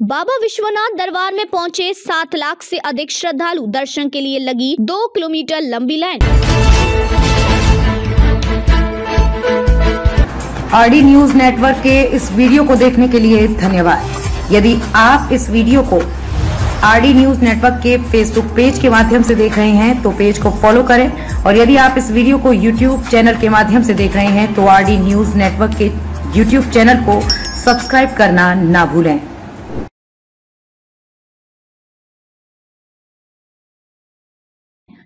बाबा विश्वनाथ दरबार में पहुंचे 7 लाख से अधिक श्रद्धालु, दर्शन के लिए लगी 2 किलोमीटर लंबी लाइन। आरडी न्यूज नेटवर्क के इस वीडियो को देखने के लिए धन्यवाद। यदि आप इस वीडियो को आरडी न्यूज नेटवर्क के फेसबुक पेज के माध्यम से देख रहे हैं तो पेज को फॉलो करें, और यदि आप इस वीडियो को यूट्यूब चैनल के माध्यम से देख रहे हैं तो आरडी न्यूज नेटवर्क के यूट्यूब चैनल को सब्सक्राइब करना ना भूलें।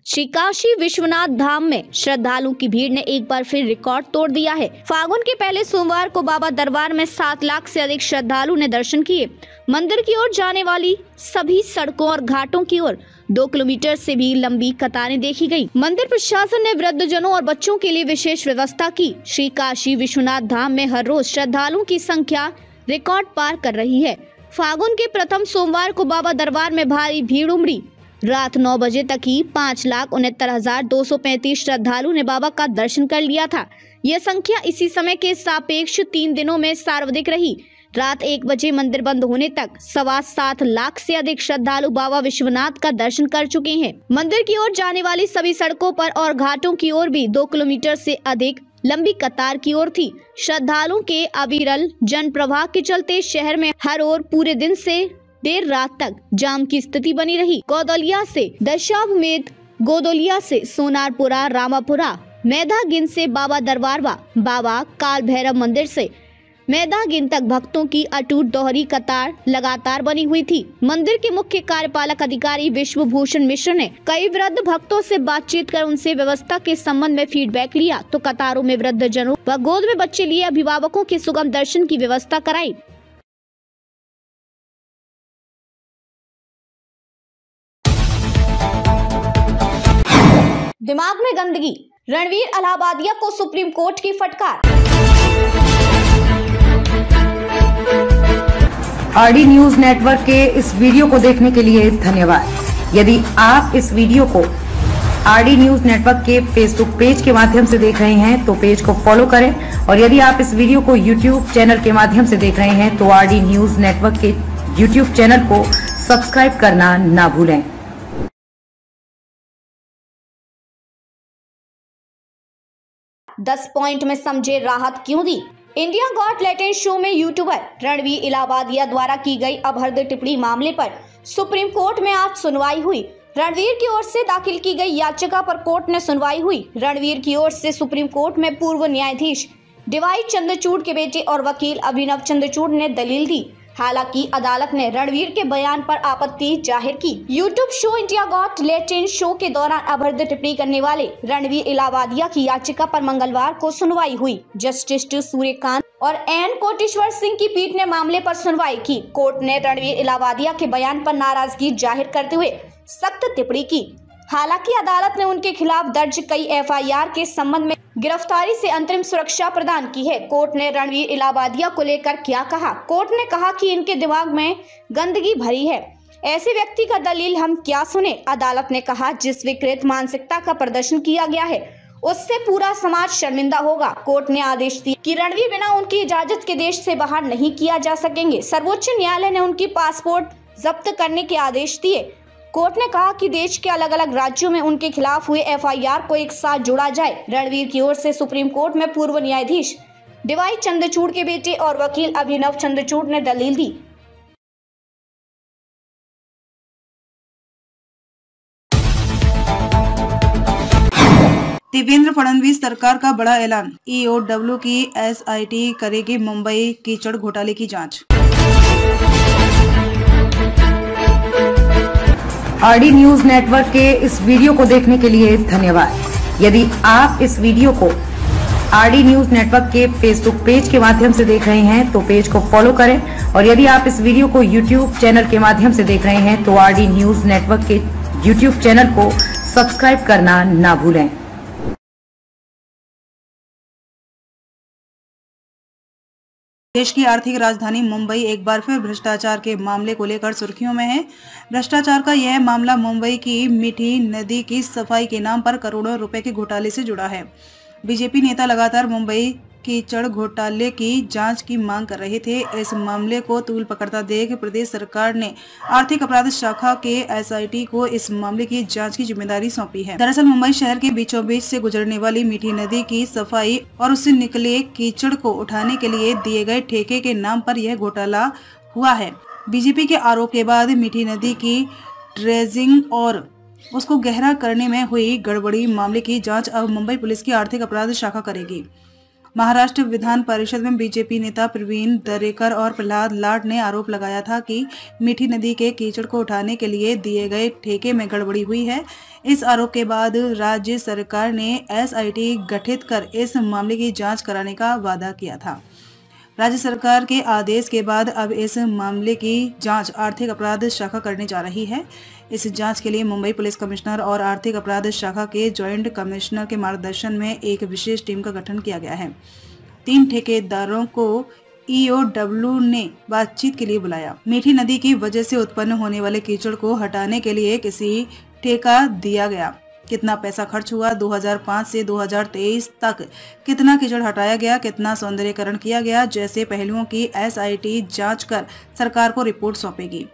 श्री काशी विश्वनाथ धाम में श्रद्धालुओं की भीड़ ने एक बार फिर रिकॉर्ड तोड़ दिया है। फागुन के पहले सोमवार को बाबा दरबार में 7 लाख से अधिक श्रद्धालु ने दर्शन किए। मंदिर की ओर जाने वाली सभी सड़कों और घाटों की ओर 2 किलोमीटर से भी लंबी कतारें देखी गई। मंदिर प्रशासन ने वृद्धजनों और बच्चों के लिए विशेष व्यवस्था की। श्री काशी विश्वनाथ धाम में हर रोज श्रद्धालुओं की संख्या रिकॉर्ड पार कर रही है। फागुन के प्रथम सोमवार को बाबा दरबार में भारी भीड़ उमड़ी। रात 9 बजे तक ही 5,69,235 श्रद्धालु ने बाबा का दर्शन कर लिया था। यह संख्या इसी समय के सापेक्ष 3 दिनों में सर्वाधिक रही। रात 1 बजे मंदिर बंद होने तक 7.25 लाख से अधिक श्रद्धालु बाबा विश्वनाथ का दर्शन कर चुके हैं। मंदिर की ओर जाने वाली सभी सड़कों पर और घाटों की ओर भी 2 किलोमीटर से अधिक लंबी कतार की ओर थी। श्रद्धालुओं के अविरल जन प्रवाह के चलते शहर में हर ओर पूरे दिन से देर रात तक जाम की स्थिति बनी रही। गौदलिया से दशाश्वमेध, गोदलिया से सोनारपुरा, रामापुरा, मैदागिन से बाबा दरबार व बाबा काल भैरव मंदिर से मैदागिन तक भक्तों की अटूट दोहरी कतार लगातार बनी हुई थी। मंदिर के मुख्य कार्यपालक अधिकारी विश्वभूषण मिश्र ने कई वृद्ध भक्तों से बातचीत कर उनसे व्यवस्था के संबंध में फीडबैक लिया तो कतारों में वृद्ध जनों व गोद में बच्चे लिए अभिभावकों के सुगम दर्शन की व्यवस्था कराई। दिमाग में गंदगी, रणवीर इलाहाबादिया को सुप्रीम कोर्ट की फटकार। आरडी न्यूज नेटवर्क के इस वीडियो को देखने के लिए धन्यवाद। यदि आप इस वीडियो को आरडी न्यूज नेटवर्क के फेसबुक पेज के माध्यम से देख रहे हैं तो पेज को फॉलो करें, और यदि आप इस वीडियो को यूट्यूब चैनल के माध्यम से देख रहे हैं तो आरडी न्यूज नेटवर्क के यूट्यूब चैनल को सब्सक्राइब करना ना भूलें। 10 पॉइंट में समझे राहत क्यों दी। इंडिया गॉट टैलेंट शो में यूट्यूबर रणवीर इलाहाबादिया द्वारा की गई अभद्र टिप्पणी मामले पर सुप्रीम कोर्ट में आज सुनवाई हुई। रणवीर की ओर से दाखिल की गई याचिका पर कोर्ट में सुनवाई हुई। रणवीर की ओर से सुप्रीम कोर्ट में पूर्व न्यायाधीश डीवाई चंद्रचूड़ के बेटे और वकील अभिनव चंद्रचूड़ ने दलील दी। हालांकि अदालत ने रणवीर के बयान पर आपत्ति जाहिर की। YouTube show India got talent show के दौरान अभद्र टिप्पणी करने वाले रणवीर इलाहाबादिया की याचिका पर मंगलवार को सुनवाई हुई। जस्टिस सूर्यकांत और एन कोटेश्वर सिंह की पीठ ने मामले पर सुनवाई की। कोर्ट ने रणवीर इलाहाबादिया के बयान पर नाराजगी जाहिर करते हुए सख्त टिप्पणी की। हालांकि अदालत ने उनके खिलाफ दर्ज कई एफआईआर के संबंध में गिरफ्तारी से अंतरिम सुरक्षा प्रदान की है। कोर्ट ने रणवीर इलाहाबादिया को लेकर क्या कहा। कोर्ट ने कहा कि इनके दिमाग में गंदगी भरी है, ऐसे व्यक्ति का दलील हम क्या सुने। अदालत ने कहा जिस विकृत मानसिकता का प्रदर्शन किया गया है उससे पूरा समाज शर्मिंदा होगा। कोर्ट ने आदेश दिया कि रणवीर बिना उनकी इजाजत के देश से बाहर नहीं किया जा सकेंगे। सर्वोच्च न्यायालय ने उनकी पासपोर्ट जब्त करने के आदेश दिए। कोर्ट ने कहा कि देश के अलग अलग राज्यों में उनके खिलाफ हुए एफआईआर को एक साथ जोड़ा जाए। रणवीर की ओर से सुप्रीम कोर्ट में पूर्व न्यायाधीश डीवाई चंद्रचूड़ के बेटे और वकील अभिनव चंद्रचूड़ ने दलील दी। देवेंद्र फडणवीस सरकार का बड़ा ऐलान, ईओडब्ल्यू की एसआईटी करेगी मुंबई कीचड़ घोटाले की जांच। आरडी न्यूज नेटवर्क के इस वीडियो को देखने के लिए धन्यवाद। यदि आप इस वीडियो को आरडी न्यूज नेटवर्क के फेसबुक पेज के माध्यम से देख रहे हैं तो पेज को फॉलो करें, और यदि आप इस वीडियो को यूट्यूब चैनल के माध्यम से देख रहे हैं तो आरडी न्यूज नेटवर्क के यूट्यूब चैनल को सब्सक्राइब करना ना भूलें। देश की आर्थिक राजधानी मुंबई एक बार फिर भ्रष्टाचार के मामले को लेकर सुर्खियों में है। भ्रष्टाचार का यह मामला मुंबई की मीठी नदी की सफाई के नाम पर करोड़ों रुपए के घोटाले से जुड़ा है। बीजेपी नेता लगातार मुंबई कीचड़ घोटाले की जांच की मांग कर रहे थे। इस मामले को तूल पकड़ता देख प्रदेश सरकार ने आर्थिक अपराध शाखा के एसआईटी को इस मामले की जांच की जिम्मेदारी सौंपी है। दरअसल मुंबई शहर के बीचों बीच से गुजरने वाली मीठी नदी की सफाई और उससे निकले कीचड़ को उठाने के लिए दिए गए ठेके के नाम पर यह घोटाला हुआ है। बीजेपी के आरोप के बाद मीठी नदी की ड्रेजिंग और उसको गहरा करने में हुई गड़बड़ी मामले की जांच अब मुंबई पुलिस की आर्थिक अपराध शाखा करेगी। महाराष्ट्र विधान परिषद में बीजेपी नेता प्रवीण दरेकर और प्रहलाद लाड ने आरोप लगाया था कि मीठी नदी के कीचड़ को उठाने के लिए दिए गए ठेके में गड़बड़ी हुई है। इस आरोप के बाद राज्य सरकार ने एसआईटी गठित कर इस मामले की जांच कराने का वादा किया था। राज्य सरकार के आदेश के बाद अब इस मामले की जांच आर्थिक अपराध शाखा करने जा रही है। इस जांच के लिए मुंबई पुलिस कमिश्नर और आर्थिक अपराध शाखा के जॉइंट कमिश्नर के मार्गदर्शन में एक विशेष टीम का गठन किया गया है। 3 ठेकेदारों को ईओडब्ल्यू ने बातचीत के लिए बुलाया। मीठी नदी की वजह से उत्पन्न होने वाले कीचड़ को हटाने के लिए किसी ठेका दिया गया। कितना पैसा खर्च हुआ, 2005 से 2023 तक कितना कीचड़ हटाया गया, कितना सौंदर्यीकरण किया गया, जैसे पहलुओं की एसआईटी जांच कर सरकार को रिपोर्ट सौंपेगी।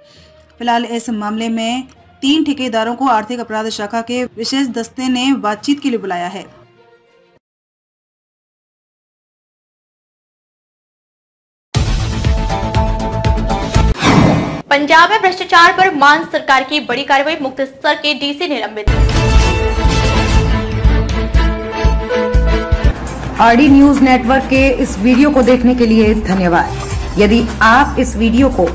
फिलहाल इस मामले में 3 ठेकेदारों को आर्थिक अपराध शाखा के विशेष दस्ते ने बातचीत के लिए बुलाया है। पंजाब में भ्रष्टाचार पर मान सरकार की बड़ी कार्रवाई, मुक्तसर के डीसी निलंबित। आरडी न्यूज नेटवर्क के इस वीडियो को देखने के लिए धन्यवाद। यदि आप इस वीडियो को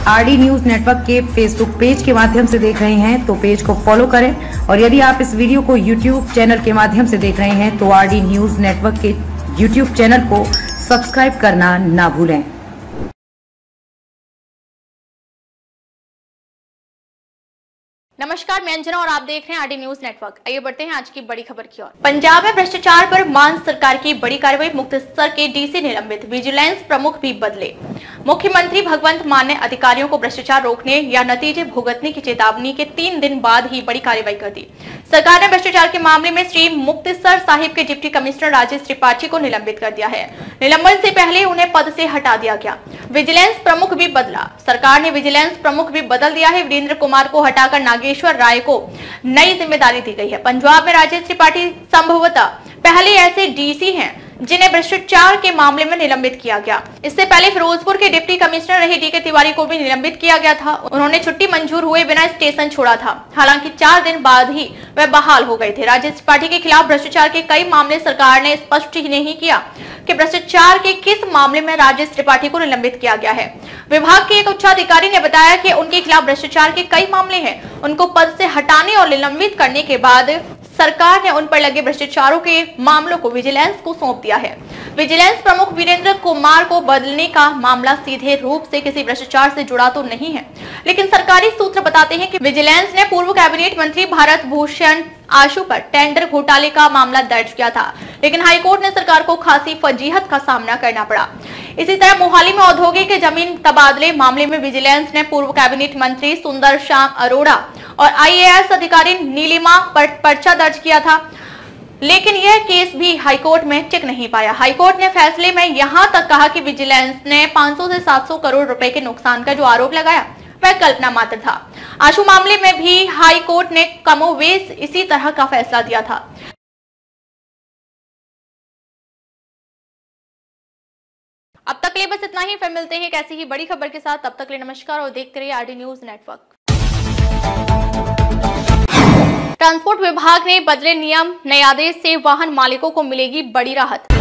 आरडी न्यूज नेटवर्क के फेसबुक पेज के माध्यम से देख रहे हैं तो पेज को फॉलो करें, और यदि आप इस वीडियो को यूट्यूब चैनल के माध्यम से देख रहे हैं तो आरडी न्यूज नेटवर्क के यूट्यूब चैनल को सब्सक्राइब करना ना भूलें। नमस्कार, मैं अंजना और आप देख रहे हैं आरडी न्यूज नेटवर्क। आइए बढ़ते हैं आज की बड़ी खबर की ओर। पंजाब में भ्रष्टाचार पर मान सरकार की बड़ी कार्रवाई, मुक्तसर के डीसी निलंबित, विजिलेंस प्रमुख भी बदले। मुख्यमंत्री भगवंत मान ने अधिकारियों को भ्रष्टाचार रोकने या नतीजे भुगतने की चेतावनी के 3 दिन बाद ही बड़ी कार्रवाई कर दी। सरकार ने भ्रष्टाचार के मामले में श्री मुक्तसर साहिब के डिप्टी कमिश्नर राजेश त्रिपाठी को निलंबित कर दिया है। निलंबन से पहले उन्हें पद से हटा दिया गया। विजिलेंस प्रमुख भी बदला। सरकार ने विजिलेंस प्रमुख भी बदल दिया है। वीरेंद्र कुमार को हटाकर नागेश्वर राय को नई जिम्मेदारी दी गई है। पंजाब में राजेश त्रिपाठी संभवतः पहले ऐसे डीसी हैं जिन्हें भ्रष्टाचार के मामले में निलंबित किया गया। इससे पहले फिरोजपुर के डिप्टी कमिश्नर रहे डीके तिवारी को भी निलंबित किया गया था। उन्होंने छुट्टी मंजूर हुए बिना स्टेशन छोड़ा था। हालांकि 4 दिन बाद ही वह बहाल हो गए थे। राजेश त्रिपाठी के खिलाफ भ्रष्टाचार के कई मामले, सरकार ने स्पष्ट ही नहीं किया कि भ्रष्टाचार के किस मामले में राजेश त्रिपाठी को निलंबित किया गया है। विभाग के एक उच्चाधिकारी ने बताया कि उनके खिलाफ भ्रष्टाचार के कई मामले हैं। उनको पद से हटाने और निलंबित करने के बाद सरकार ने उन पर लगे भ्रष्टाचारों के मामलों को विजिलेंस को सौंप दिया है। विजिलेंस प्रमुख वीरेंद्र कुमार को बदलने का मामला सीधे रूप से किसी भ्रष्टाचार से जुड़ा तो नहीं है, लेकिन सरकारी सूत्र बताते हैं कि विजिलेंस ने पूर्व कैबिनेट मंत्री भारत भूषण आशु पर टेंडर घोटाले का मामला दर्ज किया था, लेकिन हाईकोर्ट ने सरकार को खासी फजीहत का सामना करना पड़ा। इसी तरह मोहाली में औद्योगिक जमीन तबादले मामले में विजिलेंस ने पूर्व कैबिनेट मंत्री सुंदर श्याम अरोड़ा और आईएएस अधिकारी नीलिमा पर पर्चा दर्ज किया था, लेकिन यह केस भी हाईकोर्ट में टिक नहीं पाया। हाईकोर्ट ने फैसले में यहां तक कहा कि विजिलेंस ने 500 से 700 करोड़ रुपए के नुकसान का जो आरोप लगाया वह कल्पना मात्र था। आशु मामले में भी हाईकोर्ट ने कमोवेश इसी तरह का फैसला दिया था। अब तक ले बस इतना ही। फिर मिलते हैं एक ऐसी ही बड़ी खबर के साथ। तब तक ले नमस्कार और देखते रहिए आरडी न्यूज नेटवर्क। ट्रांसपोर्ट विभाग ने बदले नियम, नए आदेश से वाहन मालिकों को मिलेगी बड़ी राहत।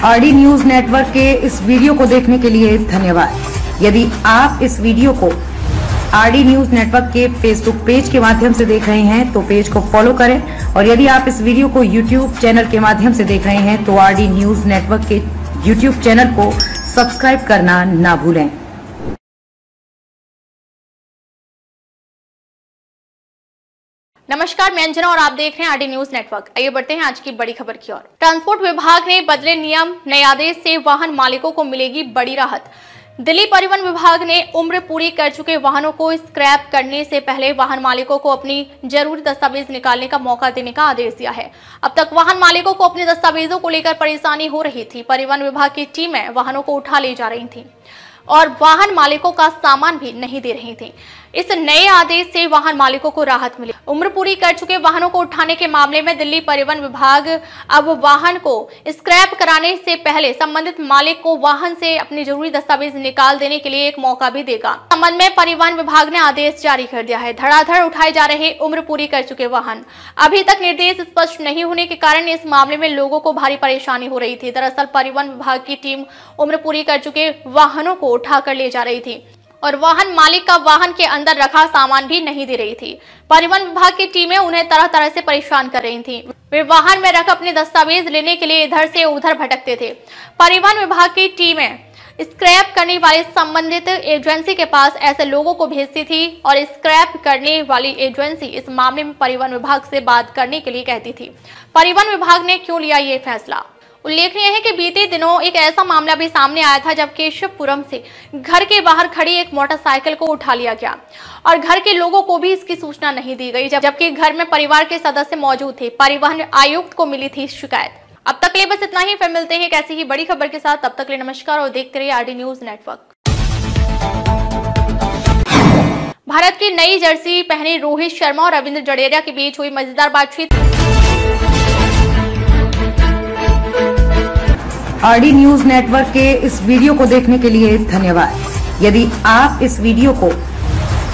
आरडी न्यूज नेटवर्क के इस वीडियो को देखने के लिए धन्यवाद। यदि आप इस वीडियो को आरडी न्यूज नेटवर्क के फेसबुक पेज के माध्यम से देख रहे हैं तो पेज को फॉलो करें, और यदि आप इस वीडियो को यूट्यूब चैनल के माध्यम से देख रहे हैं तो आरडी न्यूज नेटवर्क के यूट्यूब चैनल को सब्सक्राइब करना ना भूलें। नमस्कार, मैं अंजना और आप देख रहे हैं आरडी न्यूज नेटवर्क। आइए बढ़ते हैं आज की बड़ी खबर की ओर। ट्रांसपोर्ट विभाग ने बदले नियम, नए आदेश से वाहन मालिकों को मिलेगी बड़ी राहत। दिल्ली परिवहन विभाग ने उम्र पूरी कर चुके वाहनों को स्क्रैप करने से पहले वाहन मालिकों को अपनी जरूरी दस्तावेज निकालने का मौका देने का आदेश दिया है। अब तक वाहन मालिकों को अपने दस्तावेजों को लेकर परेशानी हो रही थी। परिवहन विभाग की टीमें वाहनों को उठा ले जा रही थी और वाहन मालिकों का सामान भी नहीं दे रही थी। इस नए आदेश से वाहन मालिकों को राहत मिली। उम्र पूरी कर चुके वाहनों को उठाने के मामले में दिल्ली परिवहन विभाग अब वाहन को स्क्रैप कराने से पहले संबंधित मालिक को वाहन से अपनी जरूरी दस्तावेज निकाल देने के लिए एक मौका भी देगा। संबंध में परिवहन विभाग ने आदेश जारी कर दिया है। धड़ाधड़ उठाए जा रहे उम्र पूरी कर चुके वाहन। अभी तक निर्देश स्पष्ट नहीं होने के कारण इस मामले में लोगों को भारी परेशानी हो रही थी। दरअसल परिवहन विभाग की टीम उम्र पूरी कर चुके वाहनों को उठाकर ले जा रही थी और वाहन मालिक का वाहन के अंदर रखा सामान भी नहीं दे रही थी। परिवहन विभाग की टीमें उन्हें तरह तरह से परेशान कर रही थी। वे वाहन में रख अपने दस्तावेज लेने के लिए इधर से उधर भटकते थे। परिवहन विभाग की टीमें स्क्रैप करने वाली संबंधित एजेंसी के पास ऐसे लोगों को भेजती थी और स्क्रैप करने वाली एजेंसी इस मामले में परिवहन विभाग से बात करने के लिए कहती थी। परिवहन विभाग ने क्यों लिया ये फैसला? उल्लेखनीय है कि बीते दिनों एक ऐसा मामला भी सामने आया था जब केशवपुरम से घर के बाहर खड़ी एक मोटरसाइकिल को उठा लिया गया और घर के लोगों को भी इसकी सूचना नहीं दी गई, जबकि घर में परिवार के सदस्य मौजूद थे। परिवहन आयुक्त को मिली थी शिकायत। अब तक के लिए बस इतना ही। फिर मिलते हैं एक ऐसी ही बड़ी खबर के साथ। तब तक के लिए नमस्कार और देखते रहिए आरडी न्यूज नेटवर्क। भारत की नई जर्सी पहने रोहित शर्मा और रविंद्र जडेजा के बीच हुई मजेदार बातचीत। आरडी न्यूज नेटवर्क के इस वीडियो को देखने के लिए धन्यवाद। यदि आप इस वीडियो को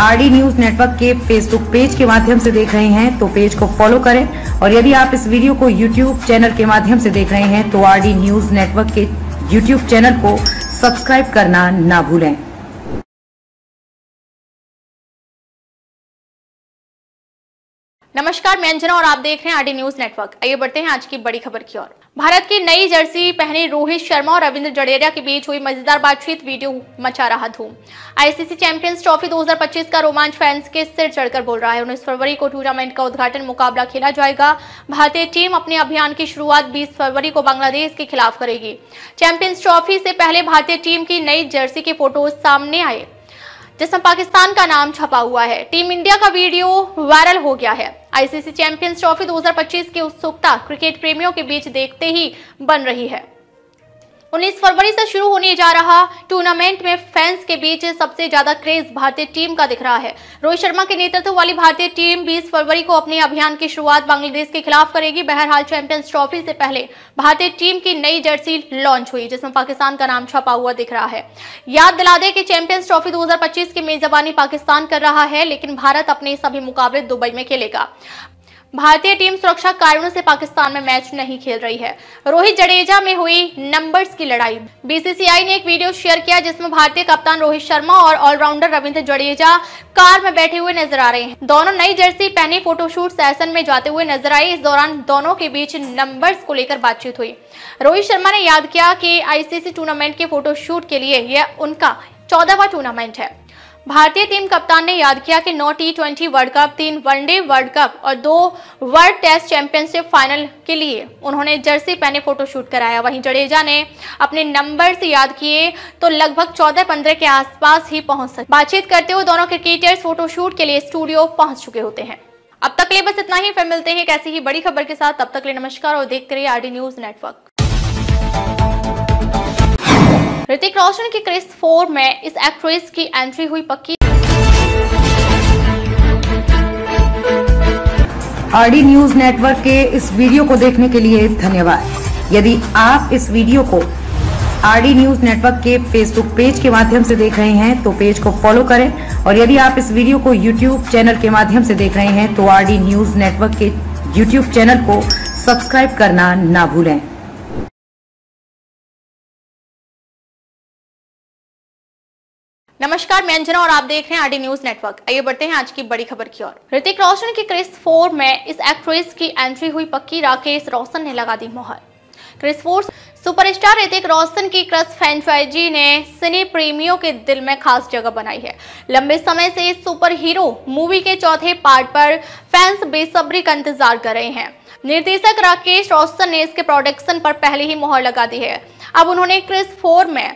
आरडी न्यूज नेटवर्क के फेसबुक पेज के माध्यम से देख रहे हैं तो पेज को फॉलो करें और यदि आप इस वीडियो को यूट्यूब चैनल के माध्यम से देख रहे हैं तो आरडी न्यूज नेटवर्क के यूट्यूब चैनल को सब्सक्राइब करना ना भूलें। नमस्कार, मैं अंजना और आप देख रहे हैं आरडी न्यूज नेटवर्क। आइए बढ़ते हैं आज की बड़ी खबर की ओर। भारत की नई जर्सी पहने रोहित शर्मा और रविंद्र जडेजा के बीच हुई मजेदार बातचीत वीडियो मचा रहा धूम। आईसीसी चैंपियंस ट्रॉफी 2025 का रोमांच फैंस के सिर चढ़कर बोल रहा है। 19 फरवरी को टूर्नामेंट का उद्घाटन मुकाबला खेला जाएगा। भारतीय टीम अपने अभियान की शुरुआत 20 फरवरी को बांग्लादेश के खिलाफ करेगी। चैंपियंस ट्रॉफी से पहले भारतीय टीम की नई जर्सी के फोटोज सामने आए जिसमें पाकिस्तान का नाम छपा हुआ है। टीम इंडिया का वीडियो वायरल हो गया है। आईसीसी चैंपियंस ट्रॉफी 2025 की उत्सुकता क्रिकेट प्रेमियों के बीच देखते ही बन रही है। 19 फरवरी से शुरू होने जा रहा टूर्नामेंट में फैंस के बीच सबसे ज्यादा क्रेज भारतीय टीम का दिख रहा है। रोहित शर्मा के नेतृत्व वाली भारतीय टीम 20 फरवरी को अपने अभियान की शुरुआत बांग्लादेश के खिलाफ करेगी। बहरहाल चैंपियंस ट्रॉफी से पहले भारतीय टीम की नई जर्सी लॉन्च हुई जिसमें पाकिस्तान का नाम छपा हुआ दिख रहा है। याद दिला दें कि चैंपियंस ट्रॉफी 2025 की मेजबानी पाकिस्तान कर रहा है, लेकिन भारत अपने सभी मुकाबले दुबई में खेलेगा। भारतीय टीम सुरक्षा कारणों से पाकिस्तान में मैच नहीं खेल रही है। रोहित जडेजा में हुई नंबर्स की लड़ाई। बीसीसीआई ने एक वीडियो शेयर किया जिसमें भारतीय कप्तान रोहित शर्मा और ऑलराउंडर रविंद्र जडेजा कार में बैठे हुए नजर आ रहे हैं। दोनों नई जर्सी पहने फोटोशूट सेशन में जाते हुए नजर आए। इस दौरान दोनों के बीच नंबर्स को लेकर बातचीत हुई। रोहित शर्मा ने याद किया कि आईसीसी टूर्नामेंट के फोटोशूट के लिए यह उनका 14वां टूर्नामेंट है। भारतीय टीम कप्तान ने याद किया कि 9 T20 world cup, 3 one day world cup और 2 वर्ल्ड टेस्ट चैंपियनशिप फाइनल के लिए उन्होंने जर्सी पहने फोटोशूट कराया। वहीं जडेजा ने अपने नंबर से याद किए तो लगभग 14-15 के आसपास ही पहुंच सके। बातचीत करते हुए दोनों क्रिकेटर्स फोटोशूट के लिए स्टूडियो पहुंच चुके होते हैं। अब तक के लिए बस इतना ही। फिर मिलते हैं एक ऐसी ही बड़ी खबर के साथ। तब तक के लिए नमस्कार और देखते रहिए RD news network. Hrithik Roshan की क्रिस 4 में इस एक्ट्रेस की एंट्री हुई पक्की। आरडी न्यूज नेटवर्क के इस वीडियो को देखने के लिए धन्यवाद। यदि आप इस वीडियो को आरडी न्यूज नेटवर्क के फेसबुक पेज के माध्यम से देख रहे हैं तो पेज को फॉलो करें और यदि आप इस वीडियो को यूट्यूब चैनल के माध्यम से देख रहे हैं तो आरडी न्यूज नेटवर्क के यूट्यूब चैनल को सब्सक्राइब करना ना भूलें। नमस्कार, मैं अंजना और आप देख रहे हैं आरडी न्यूज नेटवर्क। आइए बढ़ते हैं आज की बड़ी खबर की ओर। ऋतिक रोशन की क्रिस 4 में इस एक्ट्रेस की एंट्री हुई पक्की। राकेश रोशन ने लगा दी मोहर। क्रिस 4 सुपरस्टार ऋतिक रोशन की क्रश फ्रेंचाइजी ने सिने प्रेमियों के दिल में खास जगह बनाई है। लंबे समय से इस सुपर हीरो मूवी के चौथे पार्ट पर फैंस बेसब्री का इंतजार कर रहे हैं। निर्देशक राकेश रोशन ने इसके प्रोडक्शन पर पहले ही मोहर लगा दी है। अब उन्होंने क्रिस 4 में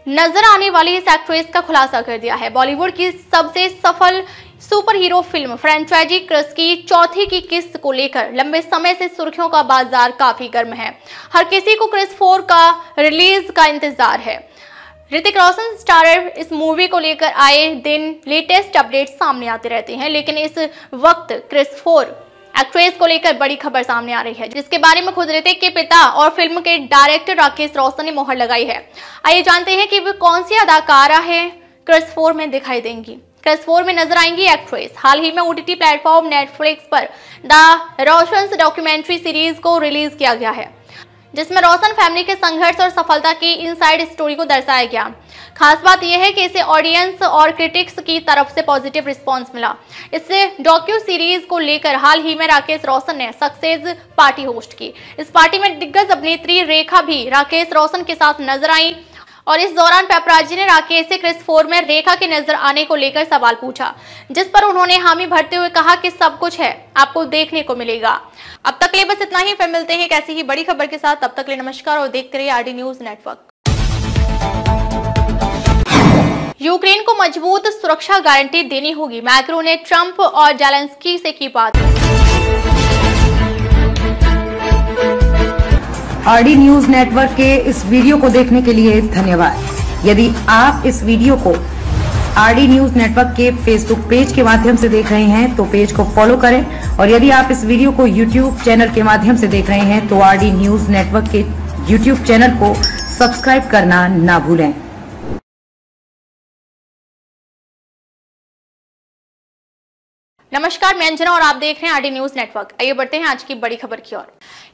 नजर आने वाली इस एक्ट्रेस का खुलासा कर दिया है। बॉलीवुड की सबसे सफल super hero film franchise Krrish की चौथी की किस्त को लेकर लंबे समय से सुर्खियों का बाजार काफी गर्म है। हर किसी को क्रिस 4 का रिलीज का इंतजार है। ऋतिक रोशन स्टारर इस मूवी को लेकर आए दिन लेटेस्ट अपडेट सामने आते रहते हैं, लेकिन इस वक्त क्रिस 4 एक्ट्रेस को लेकर बड़ी खबर सामने आ रही है, जिसके बारे में खुद ऋतिक के पिता और फिल्म के डायरेक्टर राकेश रोशन ने मोहर लगाई है। आइए जानते हैं कि वे कौन सी अदाकारा है क्रिस 4 में दिखाई देंगी। क्रिस 4 में नजर आएंगी एक्ट्रेस। हाल ही में OTT प्लेटफॉर्म नेटफ्लिक्स पर द रोशंस डॉक्यूमेंट्री सीरीज को रिलीज किया गया है, जिसमें रोशन फैमिली के संघर्ष और सफलता की इनसाइड स्टोरी को दर्शाया गया। खास बात यह है कि इसे ऑडियंस और क्रिटिक्स की तरफ से पॉजिटिव रिस्पांस मिला। इससे डॉक्यू सीरीज को लेकर हाल ही में राकेश रोशन ने सक्सेस पार्टी होस्ट की। इस पार्टी में दिग्गज अभिनेत्री रेखा भी राकेश रोशन के साथ नजर आई और इस दौरान पेपराजी ने राकेश से क्रिस 4 में रेखा के नजर आने को लेकर सवाल पूछा, जिस पर उन्होंने हामी भरते हुए कहा कि सब कुछ है, आपको देखने को मिलेगा। अब तक के लिए बस इतना ही। फिर मिलते हैं एक ऐसी ही बड़ी खबर के साथ। तब तक के लिए नमस्कार और देखते रहिए RD न्यूज नेटवर्क। यूक्रेन को मजबूत सुरक्षा गारंटी देनी होगी, मैक्रो ने ट्रंप और जेलेंस्की से की बात। RD न्यूज नेटवर्क के इस वीडियो को देखने के लिए धन्यवाद। यदि आप इस वीडियो को RD न्यूज नेटवर्क के फेसबुक पेज के माध्यम से देख रहे हैं तो पेज को फॉलो करें, और यदि आप इस वीडियो को YouTube चैनल के माध्यम से देख रहे हैं तो RD न्यूज नेटवर्क के YouTube चैनल को सब्सक्राइब करना ना भूलें। नमस्कार, मैं अंजना और आप देख रहे हैं RD न्यूज नेटवर्क। आइए बढ़ते हैं आज की बड़ी खबर की ओर।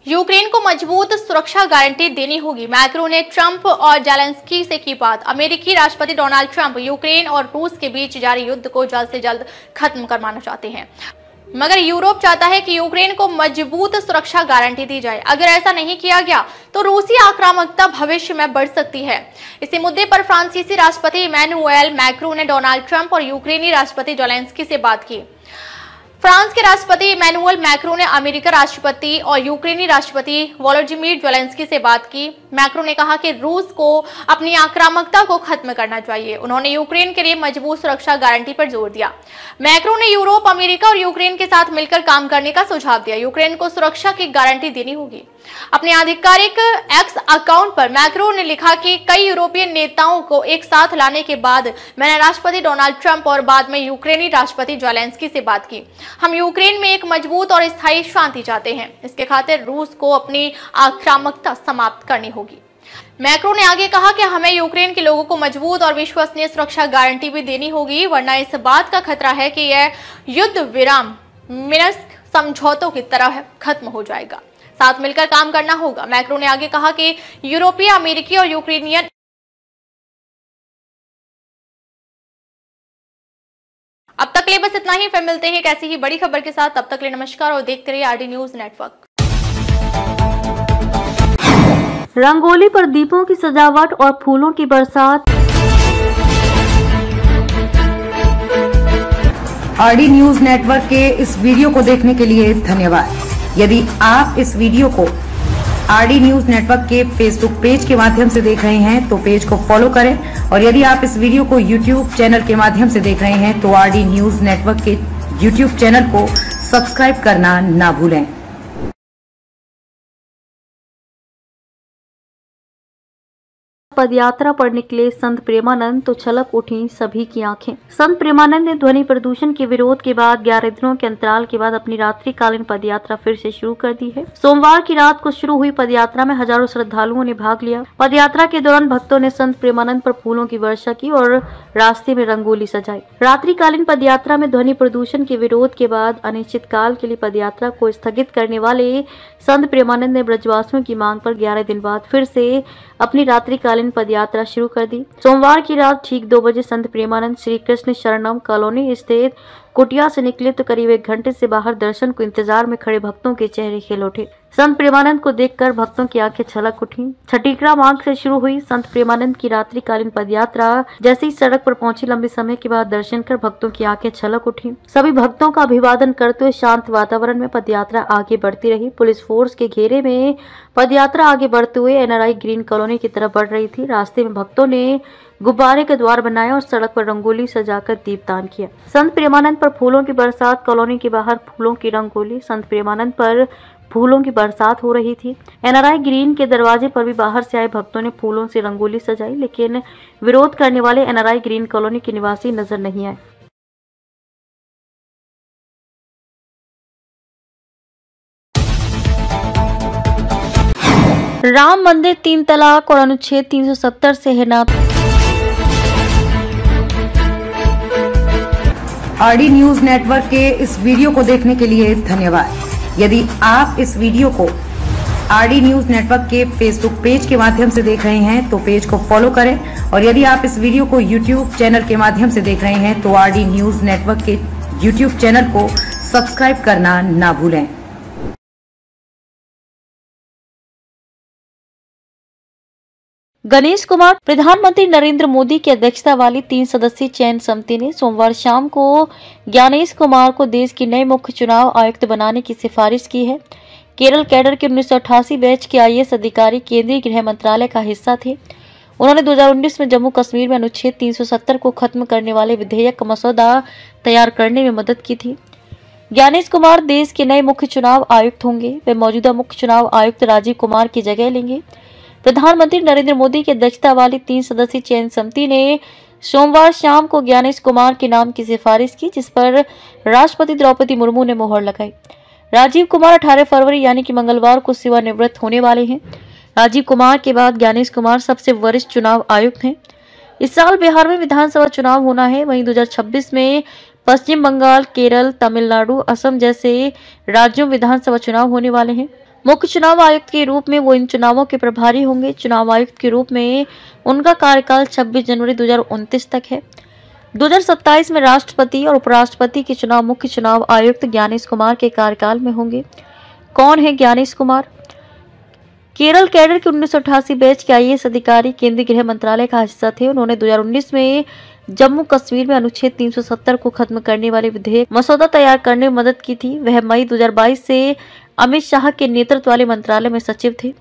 यूक्रेन को मजबूत सुरक्षा गारंटी देनी होगी, मैक्रो ने ट्रंप और जेलेंस्की से की बात। अमेरिकी राष्ट्रपति डोनाल्ड ट्रंप यूक्रेन और रूस के बीच जारी युद्ध को जल्द से जल्द खत्म करवाना चाहते हैं, मगर यूरोप चाहता है कि यूक्रेन को मजबूत सुरक्षा गारंटी दी जाए। अगर ऐसा नहीं किया गया तो रूसी आक्रामकता भविष्य में बढ़ सकती है। इसी मुद्दे पर फ्रांसीसी राष्ट्रपति इमैनुएल मैक्रों ने डोनाल्ड ट्रंप और यूक्रेनी राष्ट्रपति जेलेंस्की से बात की। फ्रांस के राष्ट्रपति इमैनुएल मैक्रों ने अमेरिका राष्ट्रपति और यूक्रेनी राष्ट्रपति वोलोडिमीर जेलेंस्की से बात की। मैक्रों ने कहा कि रूस को अपनी आक्रामकता को खत्म करना चाहिए। उन्होंने यूक्रेन के लिए मजबूत सुरक्षा गारंटी पर जोर दिया। मैक्रों ने यूरोप, अमेरिका और यूक्रेन के साथ मिलकर काम करने का सुझाव दिया। यूक्रेन को सुरक्षा की गारंटी देनी होगी। अपने आधिकारिक एक्स अकाउंट पर मैक्रों ने लिखा कि कई यूरोपीय नेताओं को एक साथ लाने के बाद मैंने राष्ट्रपति डोनाल्ड ट्रंप और बाद में यूक्रेनी राष्ट्रपति जेलेंस्की से बात की। हम यूक्रेन में एक मजबूत और स्थायी शांति चाहते हैं। इसके खातिर रूस को अपनी आक्रामकता समाप्त करनी होगी। मैक्रों ने आगे कहा कि हमें यूक्रेन के लोगों को मजबूत और विश्वसनीय सुरक्षा गारंटी भी देनी होगी, वरना इस बात का खतरा है कि यह युद्ध विराम मिन्स्क समझौतों की तरह खत्म हो जाएगा। साथ मिलकर काम करना होगा। मैक्रों ने आगे कहा कि यूरोपीय, अमेरिकी और यूक्रेनियन अब तक के लिए बस इतना ही। फिर मिलते हैं एक ऐसी ही बड़ी खबर के साथ। तब तक के लिए नमस्कार और देखते रहिए RD न्यूज नेटवर्क। रंगोली पर दीपों की सजावट और फूलों की बरसात। RD न्यूज नेटवर्क के इस वीडियो को देखने के लिए धन्यवाद। यदि आप इस वीडियो को RD न्यूज नेटवर्क के फेसबुक पेज के माध्यम से देख रहे हैं तो पेज को फॉलो करें, और यदि आप इस वीडियो को YouTube चैनल के माध्यम से देख रहे हैं तो RD न्यूज नेटवर्क के YouTube चैनल को सब्सक्राइब करना ना भूलें। पदयात्रा पर निकले संत प्रेमानंद तो छलक उठी सभी की आंखें। संत प्रेमानंद ने ध्वनि प्रदूषण के विरोध के बाद 11 दिनों के अंतराल के बाद अपनी रात्रिकालीन पदयात्रा फिर से शुरू कर दी है। सोमवार की रात को शुरू हुई पदयात्रा में हजारों श्रद्धालुओं ने भाग लिया। पदयात्रा के दौरान भक्तों ने संत प्रेमानंद पर फूलों की वर्षा की और रास्ते में रंगोली सजाई। रात्रिकालीन पदयात्रा में ध्वनि प्रदूषण के विरोध के बाद अनिश्चितकाल के लिए पदयात्रा को स्थगित करने वाले संत प्रेमानंद ने ब्रजवासियों की मांग पर 11 दिन बाद फिर से अपनी रात्रिकालीन पदयात्रा शुरू कर दी। सोमवार की रात ठीक 2 बजे संत प्रेमानंद श्री कृष्ण शरणम कॉलोनी स्थित कुटिया से निकले तो करीब 1 घंटे से बाहर दर्शन को इंतजार में खड़े भक्तों के चेहरे खिल उठे। संत प्रेमानंद को देखकर भक्तों की आंखें छलक उठी। छठीकरा मार्ग से शुरू हुई संत प्रेमानंद की रात्रिकालीन पदयात्रा जैसे ही सड़क पर पहुंची, लंबे समय के बाद दर्शन कर भक्तों की आंखें छलक उठी। सभी भक्तों का अभिवादन करते हुए शांत वातावरण में पदयात्रा आगे बढ़ती रही। पुलिस फोर्स के घेरे में पदयात्रा आगे बढ़ते हुए NRI ग्रीन कॉलोनी की तरफ बढ़ रही थी। रास्ते में भक्तों ने गुब्बारे के द्वार बनाए और सड़क पर रंगोली सजाकर दीपदान किया। संत प्रेमानंद पर फूलों की बरसात। कॉलोनी के बाहर फूलों की रंगोली। संत प्रेमानंद पर फूलों की बरसात हो रही थी। NRI ग्रीन के दरवाजे पर भी बाहर से आए भक्तों ने फूलों से रंगोली सजाई, लेकिन विरोध करने वाले NRI ग्रीन कॉलोनी के निवासी नजर नहीं आए। राम मंदिर 3 तलाक और अनुच्छेद 370 से है ना। RD न्यूज नेटवर्क के इस वीडियो को देखने के लिए धन्यवाद। यदि आप इस वीडियो को RD न्यूज नेटवर्क के फेसबुक पेज के माध्यम से देख रहे हैं तो पेज को फॉलो करें, और यदि आप इस वीडियो को YouTube चैनल के माध्यम से देख रहे हैं तो RD न्यूज नेटवर्क के YouTube चैनल को सब्सक्राइब करना ना भूलें। गणेश कुमार। प्रधानमंत्री नरेंद्र मोदी की अध्यक्षता वाली 3 सदस्यीय चयन समिति ने सोमवार शाम को गणेश कुमार को देश की नए मुख्य चुनाव आयुक्त बनाने की सिफारिश की है। केरल कैडर के 1988 बैच के IAS अधिकारी केंद्रीय गृह मंत्रालय का हिस्सा थे। उन्होंने 2019 में जम्मू कश्मीर में अनुच्छेद 370 को खत्म करने वाले विधेयक का मसौदा तैयार करने में मदद की थी। गणेश कुमार देश के नए मुख्य चुनाव आयुक्त होंगे। वे मौजूदा मुख्य चुनाव आयुक्त राजीव कुमार की जगह लेंगे। प्रधानमंत्री नरेंद्र मोदी की अध्यक्षता वाली 3 सदस्यीय चयन समिति ने सोमवार शाम को गणेश कुमार के नाम की सिफारिश की, जिस पर राष्ट्रपति द्रौपदी मुर्मू ने मोहर लगाई। राजीव कुमार 18 फरवरी यानी कि मंगलवार को सेवानिवृत्त होने वाले हैं। राजीव कुमार के बाद गणेश कुमार सबसे वरिष्ठ चुनाव आयुक्त हैं। इस साल बिहार में विधानसभा चुनाव होना है। वहीं 2026 में पश्चिम बंगाल, केरल, तमिलनाडु, असम जैसे राज्यों में विधानसभा चुनाव होने वाले हैं। मुख्य चुनाव आयुक्त के रूप में वो इन चुनावों के प्रभारी होंगे। चुनाव आयुक्त के रूप में उनका कार्यकाल 26 जनवरी 2029 तक है। 2027 में राष्ट्रपति और उपराष्ट्रपति के चुनाव मुख्य चुनाव आयुक्त गणेश कुमार के कार्यकाल में होंगे। कौन है गणेश कुमार? केरल कैडर के 1988 बैच के IAS अधिकारी केंद्रीय गृह मंत्रालय का हिस्सा थे। उन्होंने 2019 में जम्मू कश्मीर में अनुच्छेद 370 को खत्म करने वाले विधेयक मसौदा तैयार करने में मदद की थी। वह मई 2022 से अमित शाह के नेतृत्व वाले मंत्रालय में सचिव थे।